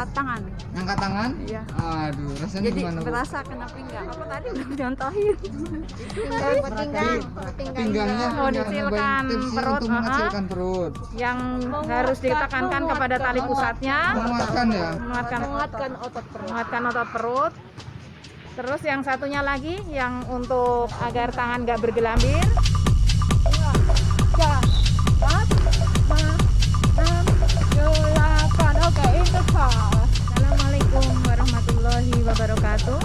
angkat tangan. Angkat tangan? Iya. Aduh, rasanya Jadi gimana, Bu? berasa kena pinggang. Aku tadi belum contohin. Pinggangnya Oh, dikecilkan tipsnya perut, untuk mengecilkan perut. Yang harus ditekankan kepada tali pusatnya, Menguatkan ya? menguatkan otot perut. Terus yang satunya lagi yang untuk agar tangan nggak bergelambir. 8. Oke, itu pas. Assalamualaikum warahmatullahi wabarakatuh.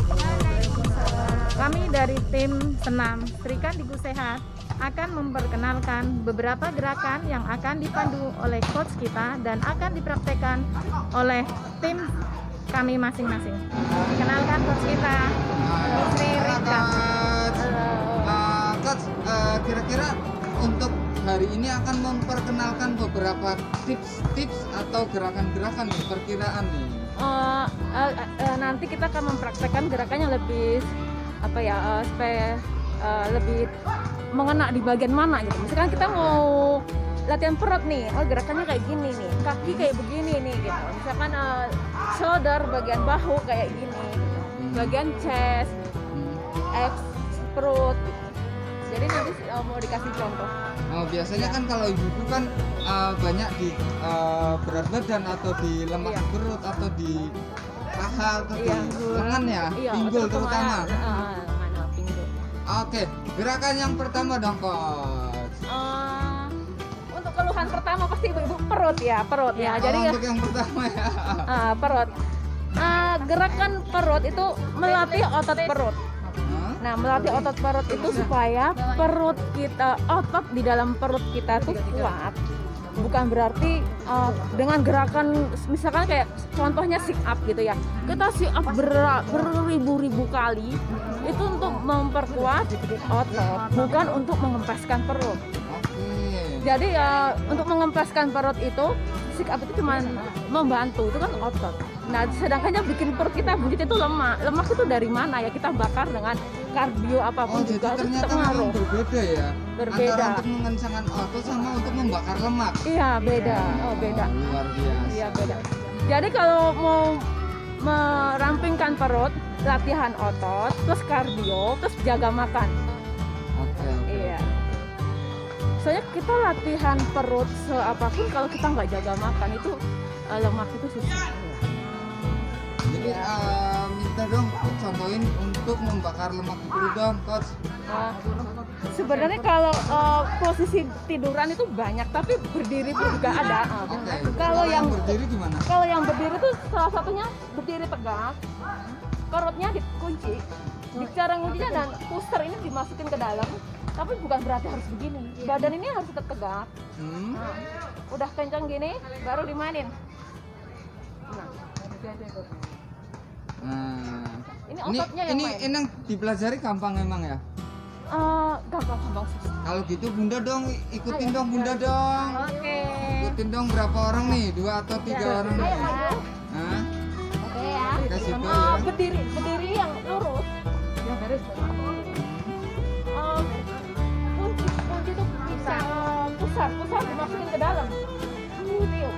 Kami dari tim senam Serikan Digu Sehat akan memperkenalkan beberapa gerakan yang akan dipandu oleh coach kita dan akan dipraktekkan oleh tim kami masing-masing. Kenalkan coach kita, Sri Rika. Coach, kira-kira untuk hari ini akan memperkenalkan beberapa tips-tips atau gerakan-gerakan nih, perkiraan nih. Nanti kita akan mempraktekkan gerakannya lebih supaya lebih mengena di bagian mana gitu. Misalkan kita mau latihan perut nih, gerakannya kayak gini nih, kaki kayak begini nih gitu. Misalkan shoulder, bagian bahu kayak gini, bagian chest, abs, perut gitu. Jadi nanti mau dikasih contoh. Biasanya kan kalau ibu-ibu kan banyak di berat badan atau di lemak perut atau di paha atau di lengan ya, pinggul terutama. Mana pinggul. Oke, gerakan yang pertama dong, coach. Untuk keluhan pertama pasti ibu-ibu perut ya. Jadi untuk yang pertama ya. perut. Gerakan perut itu melatih otot perut. Nah, melatih otot perut itu supaya perut kita, otot di dalam perut kita tuh kuat. Bukan berarti dengan gerakan misalkan kayak contohnya sit up gitu ya. Kita sit up beribu-ribu kali itu untuk memperkuat otot, bukan untuk mengempeskan perut. Jadi untuk mengempeskan perut itu sit up itu cuma membantu, itu kan otot. Nah, sedangkan yang bikin perut kita buncit itu lemak. Lemak itu dari mana ya? Kita bakar dengan kardio apapun juga itu pengaruh. Berbeda ya? Berbeda. Antara untuk mengencangkan otot sama untuk membakar lemak. Iya, beda. Beda. Luar biasa. Iya, beda. Jadi kalau mau merampingkan perut, latihan otot, plus kardio, terus jaga makan. Oke. Iya. Soalnya kita latihan perut seapapun kalau kita nggak jaga makan itu lemak itu susah. Jadi minta dong contohin untuk membakar lemak di perut dong, coach. Sebenarnya kalau posisi tiduran itu banyak, tapi berdiri pun juga ada. Kalau yang berdiri gimana? Kalau yang berdiri itu salah satunya berdiri tegak, perutnya dikunci, cara nguncinya dan puster ini dimasukin ke dalam. Tapi bukan berarti harus begini. Badan ini harus tetap tegak. Udah kencang gini, baru dimainin. Ini ototnya yang main. Ini yang dipelajari gampang emang ya? Gampang susah. Kalau gitu Bunda dong, ikutin dong Bunda dong. Oke. Ikutin dong berapa orang nih? 2 atau 3 orang nih? Hah? Oke ya. Kasih tahu ya. Berdiri yang lurus. Ya beres. Kunci itu bisa pusar dimasukin ke dalam. Tiup.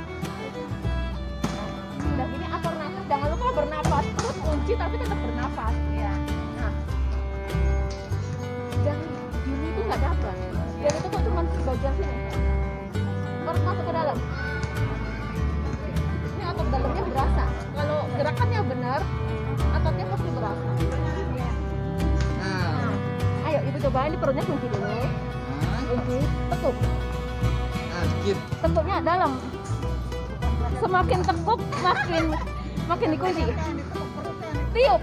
Udah gini atur nafas, jangan lupa bernapas. Terus kunci tapi tetap bernapas. Ya. Nah. Dan gini itu nggak dapat. Dan itu kok cuma bagian sini. Terus masuk ke dalam. Ini otot dalamnya berasa. Kalau gerakannya benar, ototnya pasti berasa. Nah, ayo ibu cobain di perutnya kunci dulu. Kunci, tekuk. Dikit. Tekuknya dalam. Semakin tekuk, makin dikunci. Tiup.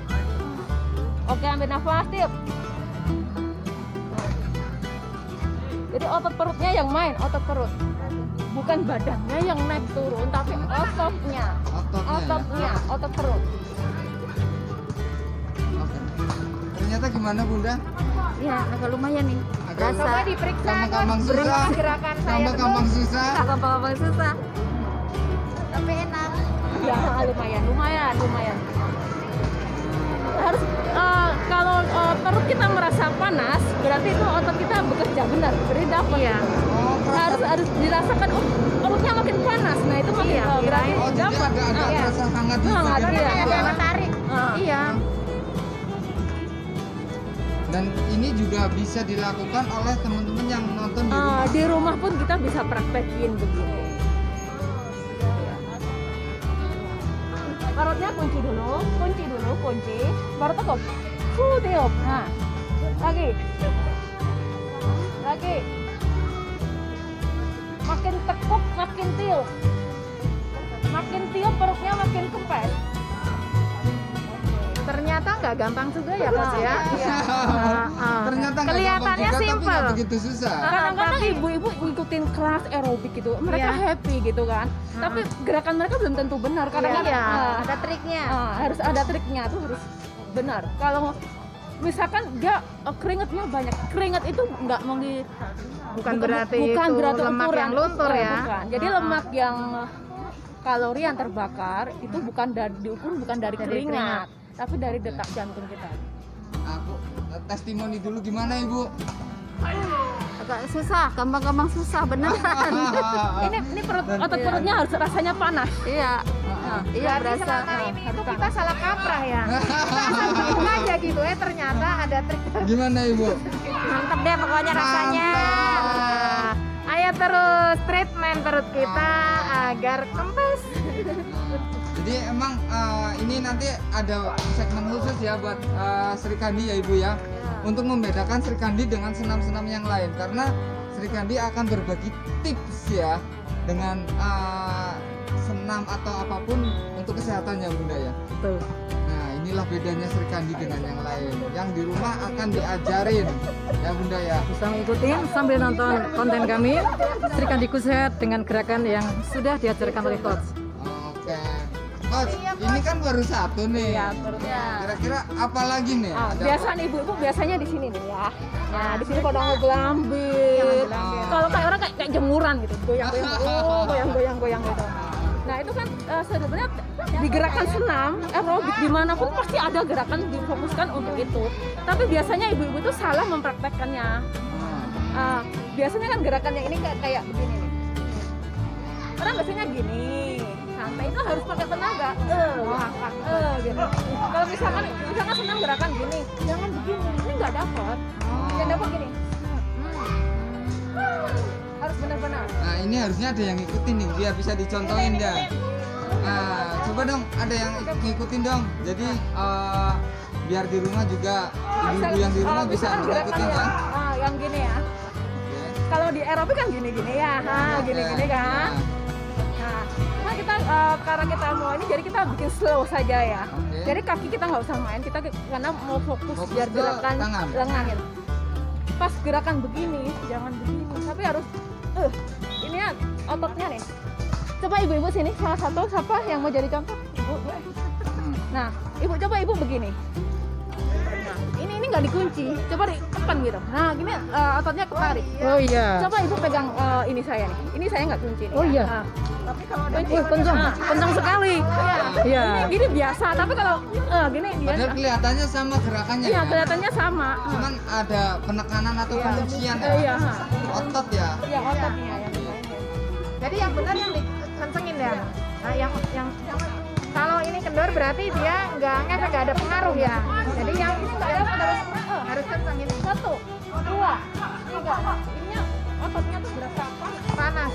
Oke, ambil nafas, tiup. Jadi otot perutnya yang main, otot perut. Bukan badannya yang naik turun, tapi ototnya. Otot perut. Oke. Ternyata gimana Bunda? Ya, agak lumayan nih. Coba diperiksa gampang susah. gerakan saya. Gampang susah. Gampang susah. Tapi enak. Ya, lumayan. Harus kalau perut kita merasa panas, berarti itu otot kita bekerja benar, berarti dapat. Iya. harus dirasakan, oh perutnya makin panas. Nah itu makin berarti Oh, jadi dapat. ada Iya. rasa hangat di Hangat, bagian iya. itu ya. Tarik. Iya. Dan ini juga bisa dilakukan oleh teman-teman yang nonton di rumah. Di rumah pun kita bisa praktekin begini. Perutnya kunci dulu, kunci. Baru tekuk. Tiup. Nah, lagi. Makin tekuk, makin tiup. Makin tiup perutnya makin kempes. Ternyata nggak gampang juga ya Coach ya. Ternyata nggak Kelihatannya gampang juga, tapi simpel. nggak begitu susah. Kadang-kadang ibu-ibu ngikutin kelas aerobik gitu, mereka Iya. happy gitu kan. Tapi gerakan mereka belum tentu benar. Kadang-kadang Iya. ada triknya. Harus ada triknya tuh, harus benar. Kalau misalkan dia keringetnya banyak, keringet itu nggak Bukan berarti bukan itu berarti lemak ukuran. yang luntur ya. Bukan. Jadi lemak yang kalori yang terbakar itu bukan diukur bukan dari Dari keringat, tapi dari detak jantung kita. Aku testimoni dulu gimana Ibu? Agak susah, gampang-gampang susah beneran. Ini otot perutnya harus rasanya panas. Iya. Iya berasa. Selama ini itu kita salah kaprah ya. Kita aja gitu ternyata ada trik. Gimana Ibu? Mantep deh pokoknya rasanya. Mantap. Ayo terus treatment perut kita agar kempes. Jadi emang ini nanti ada segmen khusus ya buat Sri Kandi ya Ibu ya, untuk membedakan Sri Kandi dengan senam-senam yang lain, karena Sri Kandi akan berbagi tips ya dengan senam atau apapun untuk kesehatannya Bunda ya. Betul. Nah inilah bedanya Sri Kandi dengan yang lain, yang di rumah akan diajarin ya Bunda ya. Bisa mengikuti sambil nonton konten kami Sri Kandi Kusehat dengan gerakan yang sudah diajarkan oleh coach. Oke Coach, ini kan baru satu nih. Ya, perutnya. Kira-kira apa lagi nih? Ada Biasa nih ibu-ibu biasanya di sini nih ya. Nah, di sini pada ngegelambir. Kalau kayak orang kayak jemuran gitu, goyang-goyang gitu. Nah, itu kan sebenarnya di gerakan senam, aerobik dimanapun pasti ada gerakan difokuskan untuk itu. Tapi biasanya ibu-ibu itu salah mempraktekkannya. Biasanya kan gerakannya ini kayak begini nih. Orang biasanya gini, santai itu harus pakai tenaga. Gitu. Kalau misalkan senang gerakan gini, jangan begini, ini nggak dapat. Yang dapat gini. Harus benar-benar. Nah ini harusnya ada yang ngikutin nih, biar bisa dicontohin ya. Nah coba dong ada yang ngikutin dong. Jadi biar di rumah juga ibu-ibu yang di rumah bisa ngikutin ya. Yang gini ya. Kalau di aerobik kan gini-gini ya, gini-gini kan. Nah, kita karena kita mau ini jadi kita bikin slow saja ya. Jadi kaki kita nggak usah main, kita karena mau fokus biar ke gerakan tangan. lengan gitu. Pas gerakan begini, jangan begini, tapi harus ini ya ototnya nih. Coba ibu-ibu sini, salah satu siapa yang mau jadi contoh? Ibu. Nah, ibu coba ibu begini. Nah, ini nggak dikunci, coba ditekan gitu. Nah, gini ototnya ketarik. Oh iya. Coba ibu pegang ini saya nih. Ini saya nggak kunci nih. Oh iya. Nah, tapi kalau Kencang sekali. Iya. Gini biasa, tapi kalau gini dia. Padahal kelihatannya sama gerakannya Iya, ya. kelihatannya sama. Cuman ada penekanan atau penguncian ya. Iya. Otot ya. Iya, ototnya yang Jadi yang benar yang dikencengin ya. Nah, yang kalau ini kendor berarti dia nggak ngefek, nggak ada pengaruh ya. Jadi yang harus kencengin. 1, 2, 3. Ininya ototnya tuh berasa Panas.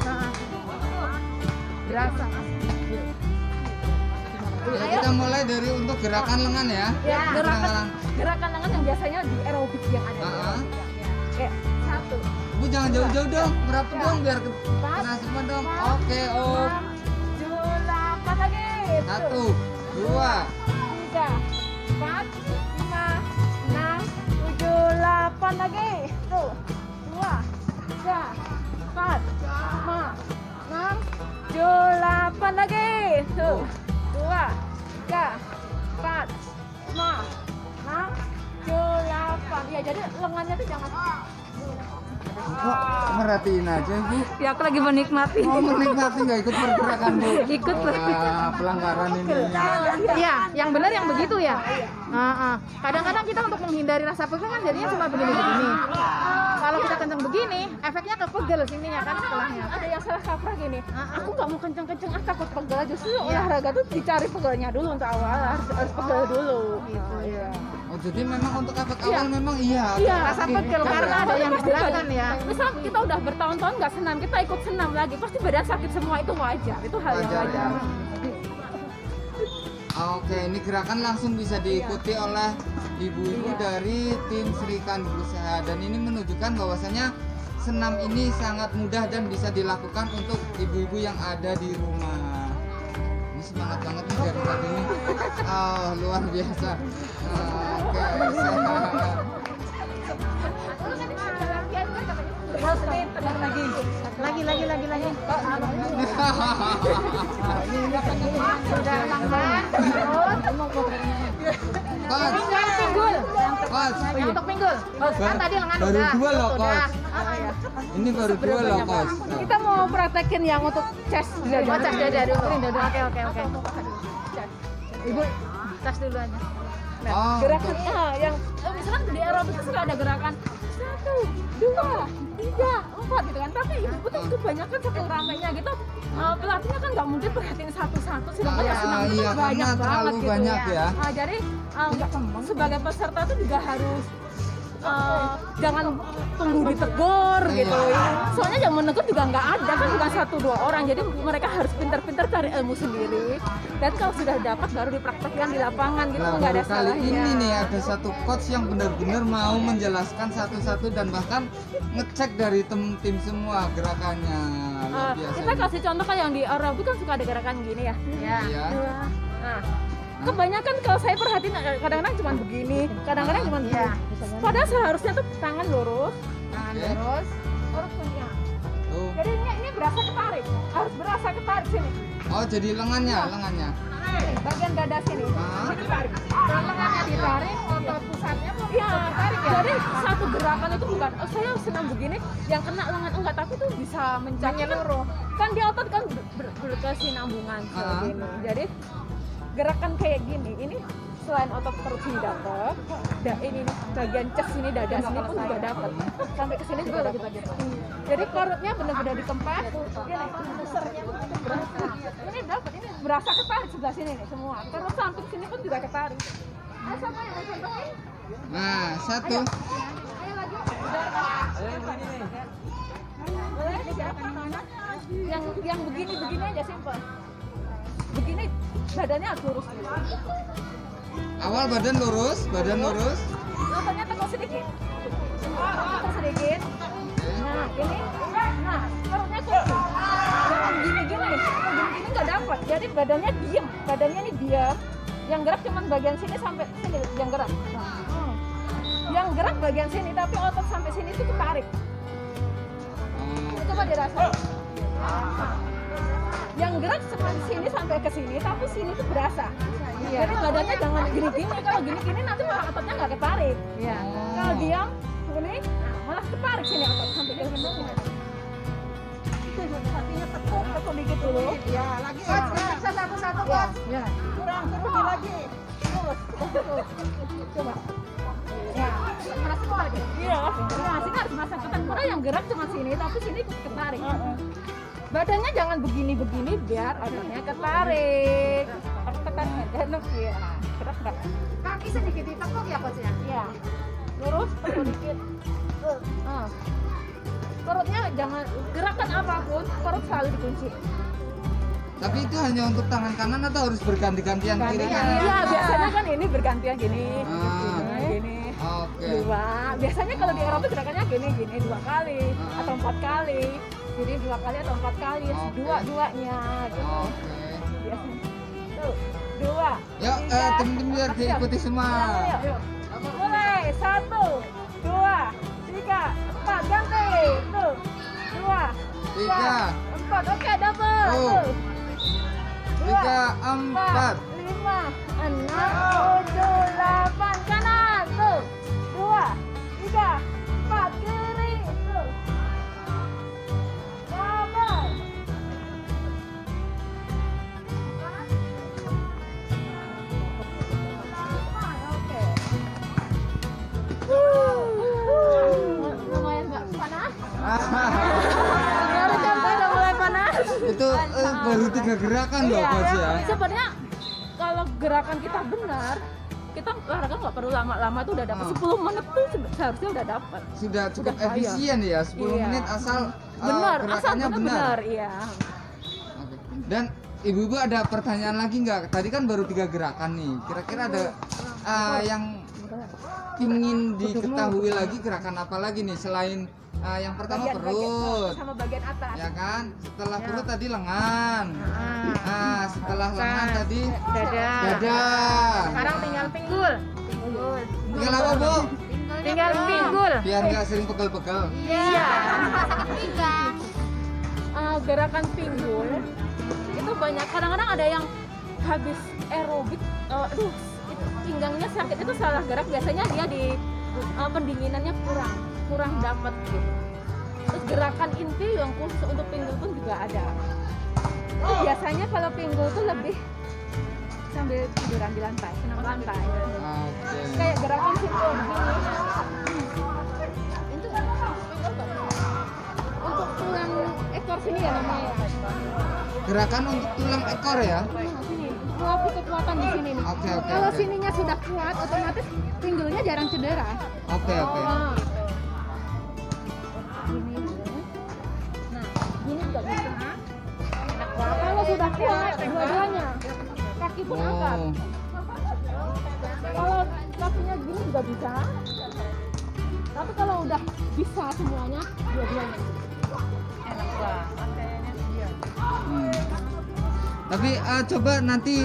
Berasa. Ya, kita mulai dari untuk gerakan lengan ya. Ya, Gerakan. gerakan lengan yang biasanya di aerobik yang ada. Oke, 1. Bu jangan jauh-jauh dong, merapat dong biar kena semua dong. Oke, 7, 8 lagi. 1, 2, 3, 4, 5, 6, 7, 8 lagi. Tuh. 2, 3, 4, 5, 6, 7, 8 lagi. Tuh. 2, 3, 4, 5, 6, 7, 8. Ya, jadi lengannya tuh jangan kok merhatiin aja Bu? Ya aku lagi menikmati. Mau menikmati nggak ikut pergerakan Bu? Ikut. Wah, pelanggaran ini. Iya, yang benar yang begitu ya. Kadang-kadang kan kita untuk menghindari rasa pegel kan jadinya cuma begini-begini. Kalau kita kenceng begini, efeknya ke pegel sininya kan setelahnya. Ada yang salah kaprah gini, aku nggak mau kenceng-kenceng, takut pegel. Justru olahraga tuh dicari pegelnya dulu untuk awal, harus pegel dulu. Gitu. Iya. Oh jadi memang untuk efek awal memang iya. Iya, Rasa pegel karena ada yang gerakan ya. Misal kita udah bertahun-tahun nggak senam, kita ikut senam lagi, pasti badan sakit semua, itu wajar, itu hal yang Wajar, wajar. Oke, ini gerakan langsung bisa diikuti oleh ibu-ibu dari tim Sri Kandi Sehat, dan ini menunjukkan bahwasanya senam ini sangat mudah dan bisa dilakukan untuk ibu-ibu yang ada di rumah. Ini semangat banget nih dari tadi ini. Oh, luar biasa. Oke, sehat. Lagi. Sudah langgan, terus Coach, pinggul. coach. Yang untuk pinggul. Kan tadi lengan Baru udah. dua loh, Udah. Coach. Ini baru dua loh, coach. Kita mau praktekin yang untuk chest dulu. Oh, cas dada dulu. Oke. Ibu, cas dulu aja. Nah, Oh, gerakan yang misalkan di aerobik itu suka ada gerakan 1, 2, 3, 4 gitu kan. Tapi ibu tuh kebanyakan satu ramenya gitu. Pelatihnya kan nggak mungkin perhatiin satu-satu, sedangkan yang senam itu iya, banyak karena banget terlalu gitu banyak ya. Jadi sebagai peserta tuh juga harus jangan tunggu ditegur gitu. Soalnya yang menegur juga nggak ada kan, bukan 1-2 orang. Jadi mereka harus pintar-pintar cari ilmu sendiri. Dan kalau sudah dapat baru dipraktekkan di lapangan gitu, Nah, nggak ada baru kali salahnya. ini nih ada satu coach yang benar-benar mau menjelaskan satu-satu dan bahkan ngecek dari tim semua gerakannya. Luar biasa. Kita kasih contoh kan yang di aerobik kan suka ada gerakan gini ya. Ya. Ya. Nah, kebanyakan kalau saya perhatiin kadang-kadang cuma begini, kadang-kadang cuma begini. Padahal seharusnya tuh tangan lurus, Tangan Oke. lurus. lurus punya. Tuh. Jadi ini berasa ketarik, harus berasa ketarik sini. Oh, jadi lengannya. Ini, bagian dada sini. Ah. Ini ditarik. Kalau lengannya ditarik, otot pusatnya mau Iya, ditarik ya. jadi satu gerakan itu bukan, oh, saya senam begini, yang kena lengan enggak, tapi tuh bisa menyeluruh. Kan di otot kan berkesinambungan kayak Ah. gini. Jadi gerakan kayak gini, ini selain otot perut sini dapat, ini nih, bagian chest sini, dada sini pun juga dapat, sampai ke sini juga dapat. Jadi perutnya benar-benar dikempes, gini, pusernya tuh berasa. Ini dapat, ini berasa ketarik sebelah sini nih semua. Perut samping sini pun juga ketarik. Siapa yang mau contohin? Nah, satu. Ayo lagi. Boleh siapa? Yang begini aja simpel. Begini badannya harus lurus. Awal badan lurus. Ototnya tekuk sedikit. Tekuk sedikit. Nah, ini. Nah, perutnya kursi. Jangan gini-gini. Gini-gini nggak dapat. Jadi badannya diem. Badannya ini diam. Yang gerak cuma bagian sini sampai sini yang gerak. Yang gerak bagian sini, tapi otot sampai sini itu ketarik. Coba dirasain. Yang gerak seperti sini sampai ke sini, tapi sini tuh berasa. Jadi badannya jangan gini-gini. Kalau gini-gini nanti malah ototnya nggak ketarik. Iya. Kalau diam, ini malah ketarik sini otot sampai ke sini. Hatinya tekuk dikit dulu. Ya, lagi. Coach, bisa satu-satu, Coach. Ya. Kurang lagi. Terus. Coba. Ya, merasa ketarik. Iya. Nah, sini harus merasa ketarik. Karena yang gerak cuma sini, tapi sini ikut ketarik. Badannya jangan begini-begini biar ototnya ketarik. Ketarik aja, ya. Gerak. Kaki sedikit ditekuk ya, Coach ya. Iya. Lurus, tekuk dikit. Perutnya jangan, gerakan apapun, perut selalu dikunci. Tapi itu hanya untuk tangan kanan atau harus berganti-gantian kiri kanan? Iya, biasanya kan ini bergantian gini. Ah. Gini. Oke. Dua. Biasanya kalau di aerobik gerakannya gini 2 kali atau 4 kali. Jadi 2 kali atau 4 kali, Oke. dua-duanya gitu. Oke. Biasanya. Tuh, 2. Yuk, tim-tim biar diikuti semua. Yuk. Mulai. 1, 2, 3, 4, ganti. Tuh. 2, 3, 4. Oke, double. Oh. Tuh. 3, 4. 5, 6, 7, 8 kanan. Tuh. 2, 3, 4 kiri. Tuh. Double. Oke. baru 3 gerakan loh Iya, coach ya. sebenarnya kalau gerakan kita benar, kita olahraga nggak perlu lama-lama tuh udah dapat 10 menit tuh seharusnya udah dapat. Sudah cukup Sudah kaya. efisien ya 10 Iya. menit asal Benar, asal gerakannya benar, iya. Oke. Dan ibu-ibu ada pertanyaan lagi nggak? Tadi kan baru 3 gerakan nih. Kira-kira ada yang ingin diketahui lagi gerakan apa lagi nih selain yang pertama perut, sama bagian atas. ya kan? Setelah perut tadi lengan. Ah, Setelah lengan tadi dada. dada. Sekarang tinggal pinggul. Tinggal apa bu? Tinggal pinggul. Biar nggak sering pegel-pegel. Iya. Gerakan pinggul itu banyak, kadang-kadang ada yang habis aerobik, aduh itu pinggangnya sakit, itu salah gerak, biasanya dia di pendinginannya kurang dapat gitu. Terus gerakan inti yang khusus untuk pinggul pun juga ada. Itu biasanya kalau pinggul tuh lebih sambil tiduran di lantai, senam lantai. Oke. Kayak gerakan simpel begini. Itu untuk tulang ekor sini ya namanya. Gerakan untuk tulang ekor ya. Sini, melatih kekuatan di sini nih. Oke. Kalau sininya sudah kuat, otomatis pinggulnya jarang cedera. Oke. Nah, gini. Nah, gini juga bisa. Kalau sudah kuat, dua-duanya, kaki pun angkat. Oh. Kalau kakinya gini juga bisa. Tapi kalau udah bisa semuanya, dua-duanya. Enak banget. Tapi coba nanti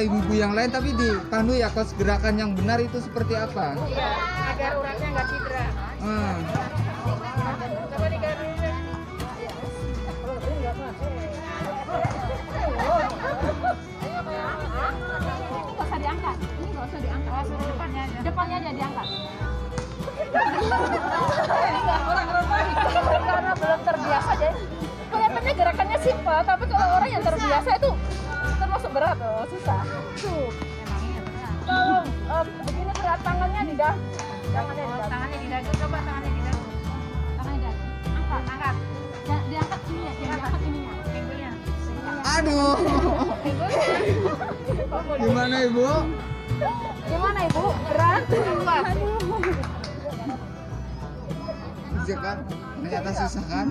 ibu-ibu yang lain tapi dipandu ya coach, gerakan yang benar itu seperti apa? Iya, agar uratnya nggak cedera. Coba digaris. Nggak usah diangkat. Ini nggak usah diangkat. Depannya aja. Depannya aja diangkat. Karena belum terbiasa jadi kelihatannya gerakannya simpel, tapi kalau orang yang terbiasa itu termasuk berat loh, susah. Tuh. Kalau begini berat, tangannya di dagu. Tangannya di dagu. Coba tangannya di dagu. Tangannya di dagu. Angkat. Diangkat sini ya, jangan diangkat ininya. Pinggulnya. Aduh. Gimana ibu? Gimana ibu? Berat? Bisa kan? Ternyata susah kan?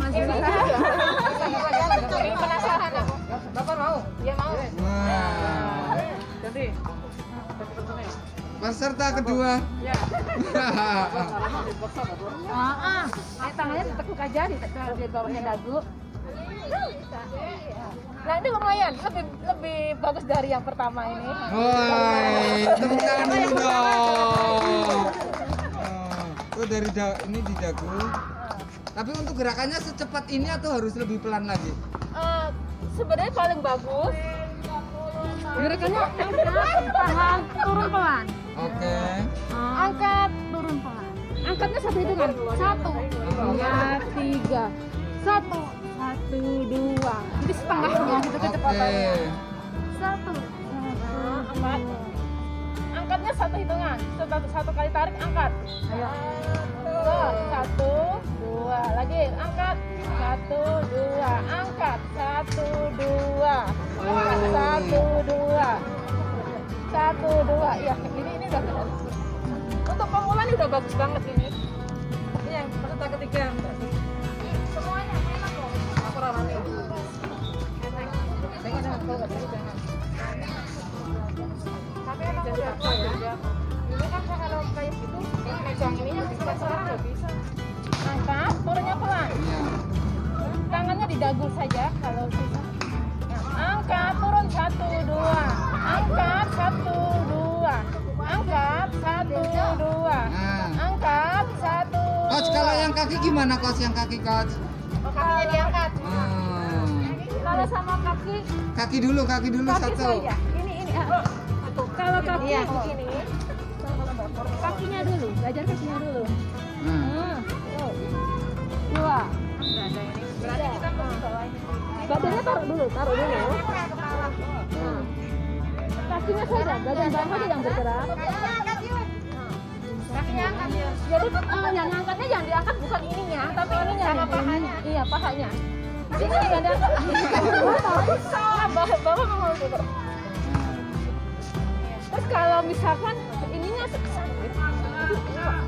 Penasaran aku. Bapak mau? Dia mau. Wah. Jadi. Peserta kedua. Tangannya ditekuk aja di bawahnya dagu. Nah ini lumayan, lebih bagus dari yang pertama ini. Woi, tepuk tangan dulu dong. Itu dari ini di dagu. Tapi untuk gerakannya secepat ini atau harus lebih pelan lagi? Sebenarnya paling bagus gerakannya angkat, tahan, turun pelan. Oke. Angkat, turun pelan. Angkatnya satu hitungan. 1, 2, 3. 1, 2. Jadi setengahnya gitu kecepatannya. 1, 2. Angkatnya satu hitungan. Satu kali tarik, angkat. Ayo. 1, 2. Lagi, angkat. 1, 2. Angkat. 1, 2. 1, 2. 1, 2. Iya, ini udah benar. Untuk pemula ini udah bagus banget ini. Ini yang peserta ketiga. Semuanya enak loh. Aku ramai. Enak. Tapi emang udah kuat ya. Dulu kan kalau kayak gitu, megang ininya bisa, sekarang nggak bisa. Angkat, turunnya pelan. Iya. Tangannya di dagu saja kalau bisa. Angkat, turun 1, 2. Angkat 1, 2. Angkat 1, 2. Nah. Angkat 1. Coach, kalau yang kaki gimana coach? Yang kaki coach? Kakinya diangkat. Kalau sama kaki Kaki dulu kaki satu. saja. Ini. Kalau kaki begini. Kakinya dulu, belajar kakinya dulu. Nah. 2. Berarti kita mesti bawain. Badannya taruh dulu. Nah. Kakinya saja, badan bawah aja yang bergerak. Kakinya angkat. Jadi yang angkatnya yang diangkat bukan ininya, tapi ininya. Sama pahanya. Iya, pahanya. Sini nggak ada. Bapak mau dulu. Terus kalau misalkan ininya sekesan,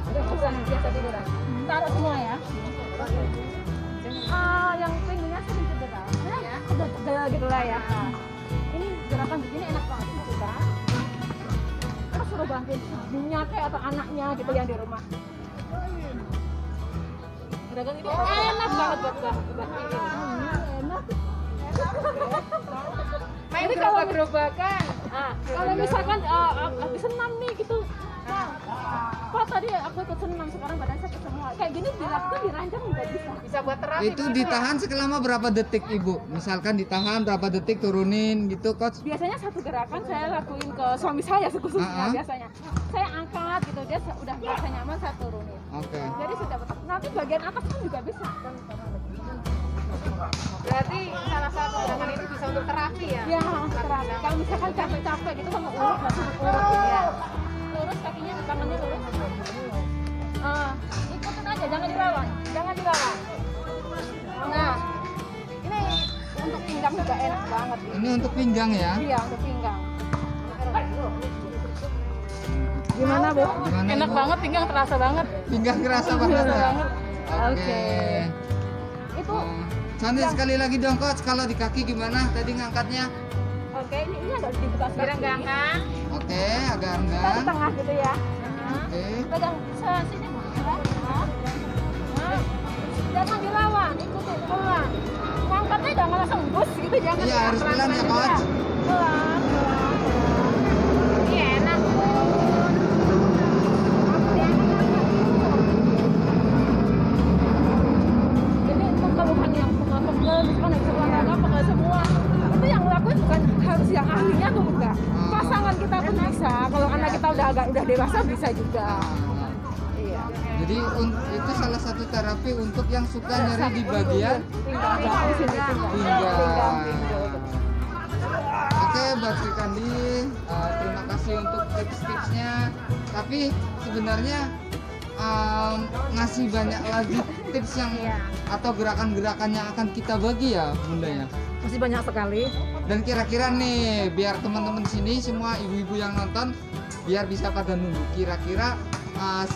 udah pesan biasa dulu dah. Taruh semua ya. Yang pinggirnya sering cedera. Ya, udah cedera gitu lah ya. Ini gerakan begini enak banget juga. Terus suruh bantuin ibunya kayak atau anaknya gitu yang di rumah. Gerakan ini enak banget buat bantuin. Enak. Main gerobak-gerobakan. Kalau misalkan habis senam nih gitu. Kok tadi aku ikut senam sekarang badan sakit semua. Kayak gini dilakukan dirancang nggak bisa. Bisa buat terapi. Itu ditahan selama berapa detik Ibu? Misalkan ditahan berapa detik turunin gitu coach? Biasanya satu gerakan saya lakuin ke suami saya khususnya biasanya. Saya angkat gitu dia udah merasa nyaman saya turunin. Oke. Jadi sudah betul. Nanti bagian atas kan juga bisa. Berarti salah satu gerakan itu bisa untuk terapi ya? Ya, terapi. Kalau misalkan capek-capek gitu sama urut, urut ya. Lurus kakinya, tangannya lurus. Ikutin aja, jangan dilawan, jangan dilawan. Nah, ini untuk pinggang juga enak banget. Ini untuk pinggang ya? Iya, untuk pinggang. Gimana Bu? Gimana, Enak Ibu? banget, pinggang terasa banget. Pinggang kerasa banget ya? Oke. Itu Cantik sekali lagi dong coach, kalau di kaki gimana tadi ngangkatnya? oke, ini agak dibuka sedikit. Renggangan. Oke, agak Kita di enggan. tengah gitu ya. Oke. Pegang sini Bu. Nah, jangan dilawan, ikutin pelan. Ngangkatnya jangan langsung bus gitu, jangan. Iya, harus pelan ya coach. Pelan. Iya enak. Ini untuk keluhan yang pegel-pegel, misalkan yang olahraga pegel semua. Itu yang ngelakuin bukan harus yang ahlinya tuh enggak. Pasangan kita pun bisa. Kalau anak kita udah dewasa bisa juga. Iya. Jadi itu salah satu terapi untuk yang suka nyeri di bagian Pinggang, di sini pinggang. Oke, buat Sri Kandi, terima kasih untuk tips-tipsnya. Tapi sebenarnya ngasih banyak lagi tips yang atau gerakan-gerakan yang akan kita bagi ya, Bunda ya. Masih banyak sekali. Dan kira-kira nih, biar teman-teman di sini semua ibu-ibu yang nonton biar bisa pada nunggu. Kira-kira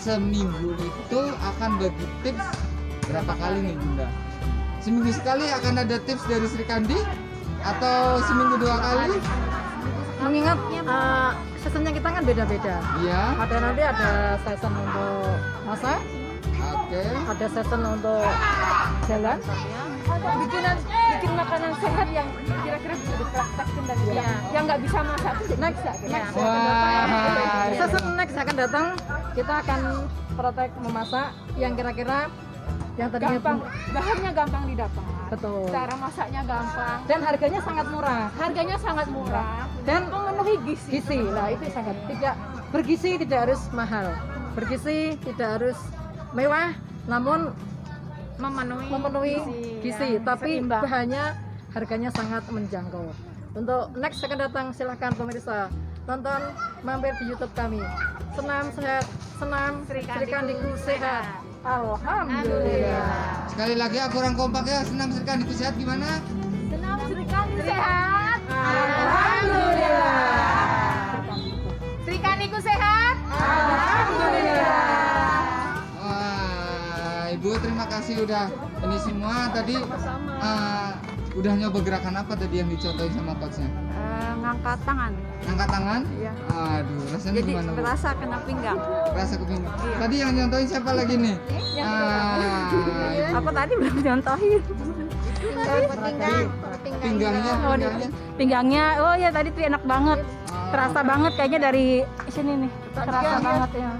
seminggu itu akan bagi tips berapa kali nih Bunda? Seminggu sekali akan ada tips dari Sri Kandi atau seminggu 2 kali? Mengingat seasonnya kita kan beda-beda. Iya. Ada season untuk masak, Oke. ada season untuk jalan. bikin makanan sehat yang kira-kira bisa dipraktekkan dan yang nggak bisa masak tuh jadi bisa. Wah. Season next akan datang, kita akan praktek memasak yang kira-kira yang tadinya Gampang, bahannya gampang didapat. Betul. Cara masaknya gampang. Dan harganya sangat murah. Harganya sangat murah Dan memenuhi gizi. gizi, lah itu sangat tidak bergizi, tidak harus mahal. Bergizi tidak harus mewah, namun memenuhi gizi, tapi seimbang. bahannya harganya sangat menjangkau. Untuk next akan datang, silahkan pemirsa tonton, mampir di YouTube kami. Senam sehat, senam Sri Kandiku sehat. Alhamdulillah. Sekali lagi aku kurang kompak ya, senam Sri Kandiku sehat gimana? Senam Sri Kandi sehat. Alhamdulillah. Sri Kandiku sehat. Alhamdulillah. Wah, Ibu terima kasih udah ini semua tadi udah nyoba gerakan apa tadi yang dicontohin sama coachnya? Ngangkat tangan. Angkat tangan? Iya. Aduh, rasanya Jadi gimana Bu? berasa kena pinggang. Rasa ke pinggang. Tadi yang nyontohin siapa lagi nih? Ibu. Apa tadi belum contohin? Pinggangnya. Pinggangnya, oh ya tadi tuh enak banget. Terasa banget kayaknya dari sini nih. Terasa banget ya.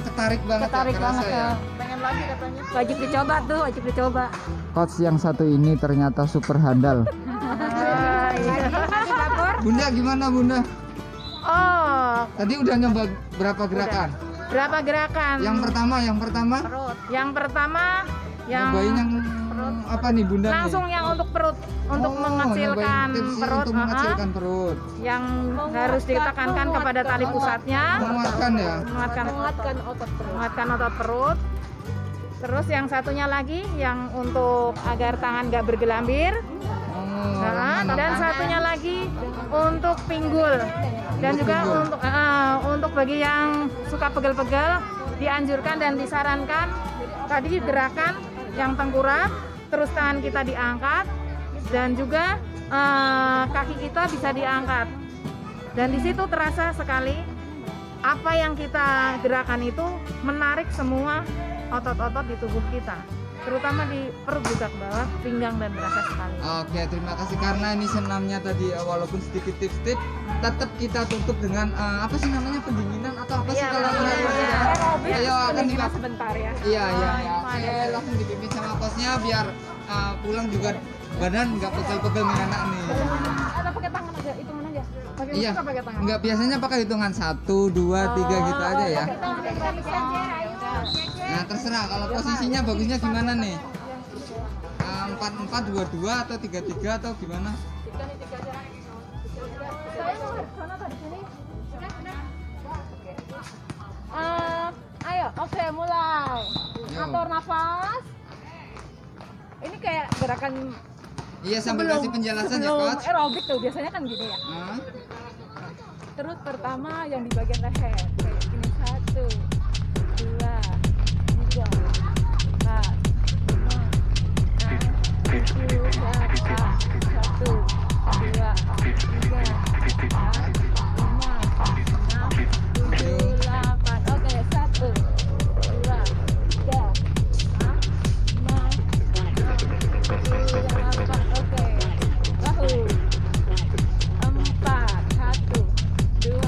Ketarik banget Ketarik ya, kerasa banget ya. ya. Pengen lagi katanya. Wajib dicoba tuh, wajib dicoba. Coach yang satu ini ternyata super handal. Bunda gimana Bunda? Oh, Tadi udah nyoba berapa gerakan? berapa gerakan? Yang pertama Yang pertama yang nyobain yang apa nih Bunda? langsung yang untuk perut, untuk mengecilkan nyobain tips perut, untuk mengecilkan perut. yang harus ditekankan kepada tali pusatnya, Menguatkan ya. menguatkan otot perut. Terus yang satunya lagi yang untuk agar tangan nggak bergelambir. Dan satunya lagi untuk pinggul. Dan juga untuk bagi yang suka pegel-pegel dianjurkan dan disarankan tadi gerakan yang tengkurap, terus tangan kita diangkat dan juga kaki kita bisa diangkat. Dan di situ terasa sekali apa yang kita gerakan itu menarik semua otot-otot di tubuh kita, terutama di perut juga ke bawah, pinggang dan berasa sekali. Oke, terima kasih karena ini senamnya tadi walaupun sedikit tips-tips, tetap kita tutup dengan apa sih namanya pendinginan atau apa sih kalau ayo akan Pendinginan sebentar ya. Iya. Oke, langsung dipimpin sama coachnya biar pulang juga badan nggak pegel-pegel nih anak nih. Atau pakai tangan aja, hitungan aja. Iya. Nggak biasanya pakai hitungan 1, 2, 3 gitu aja ya. Nah terserah kalau posisinya bagusnya gimana nih? 4, 4, 2, 2 atau 3, 3 atau gimana? Ayo, oke, mulai. Atur nafas. Ini kayak gerakan Iya sambil kasih penjelasan ya sebelum coach. aerobik tuh biasanya kan gini ya. Terus pertama yang di bagian leher kayak gini, 1, 2, 3, 4, 5, 6, 7, 8, 1, 2, 3, 4, 5, 6, 7, 8. Oke, 1, 2, 3, 4, 5, 6, 7, 8. Oke, bahu 4, 1, 2,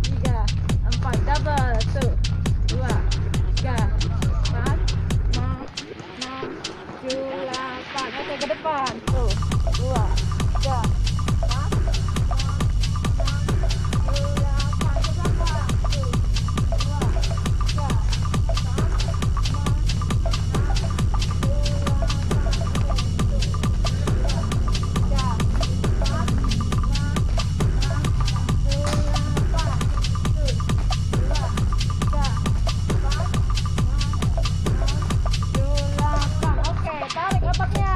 3, 4, double, 1, 2, 3, 4, 5, 6, 7, 8. Oke, ke depan, 1, 2, 3, 4, 8. Oke, tarik ototnya.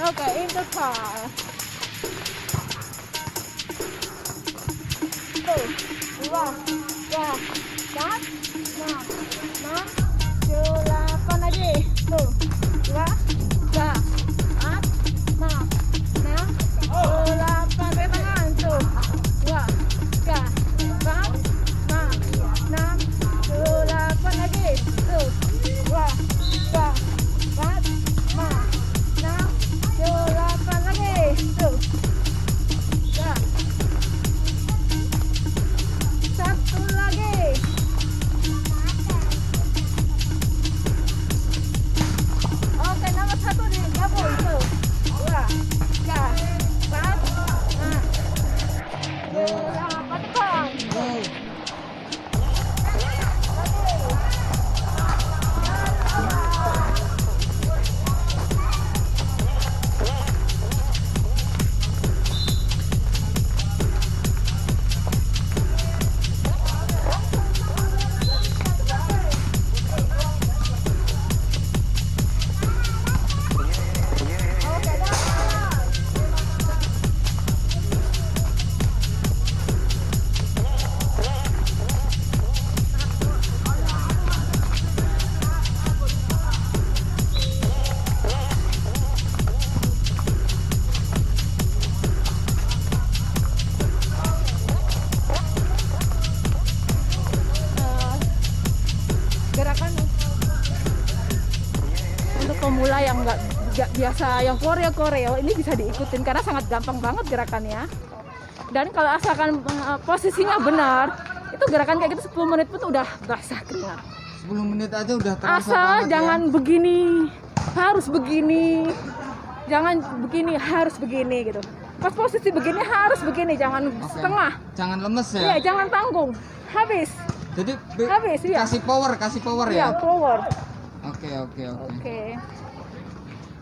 Oke, into car. 1, 2, 3, 4, 5, 6, 7, 8 lagi. 1, 2, 3, 4, 5, 6, 7, 8. Pakai tangan. 1, 2, 3, 4, 5, 6, 7, 8 lagi. 1, 2, 3, 4, 5, 6, 7, 8 lagi. 1, 2, 1 lagi. biasa yang koreo ini bisa diikutin karena sangat gampang banget gerakannya. Dan kalau asalkan posisinya benar, itu gerakan kayak gitu 10 menit pun udah basah keringat. 10 menit aja udah terasa Asal banget jangan ya. begini, harus begini. Jangan begini, harus begini gitu. Pas posisi begini harus begini, jangan Oke. setengah. Jangan lemes ya. Iya, jangan tanggung. Habis. Jadi Habis, iya. kasih power Iya, ya. power. Oke. Oke.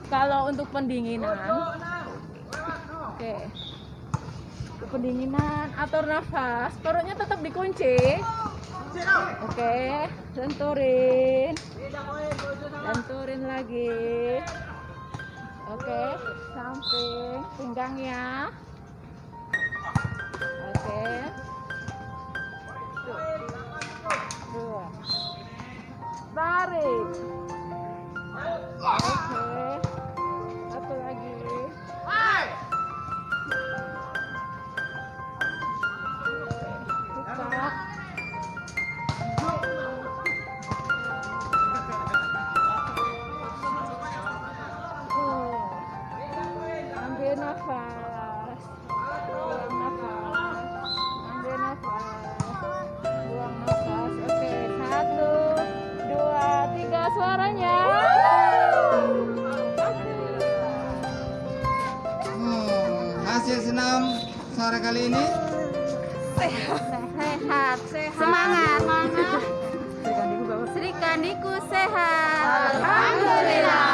Kalau untuk pendinginan, oke. Pendinginan, atur nafas, perutnya tetap dikunci. Oke, lenturin lagi. Oke, samping pinggangnya. Oke. Dua. Tarik. Oke. Satu lagi. Buka. Ambil nafas. Buang nafas. Ambil nafas. Buang nafas. Oke, 1, 2, 3 suaranya. Hasil senam sore kali ini Sehat, semangat. Sri Kandiku sehat. Alhamdulillah.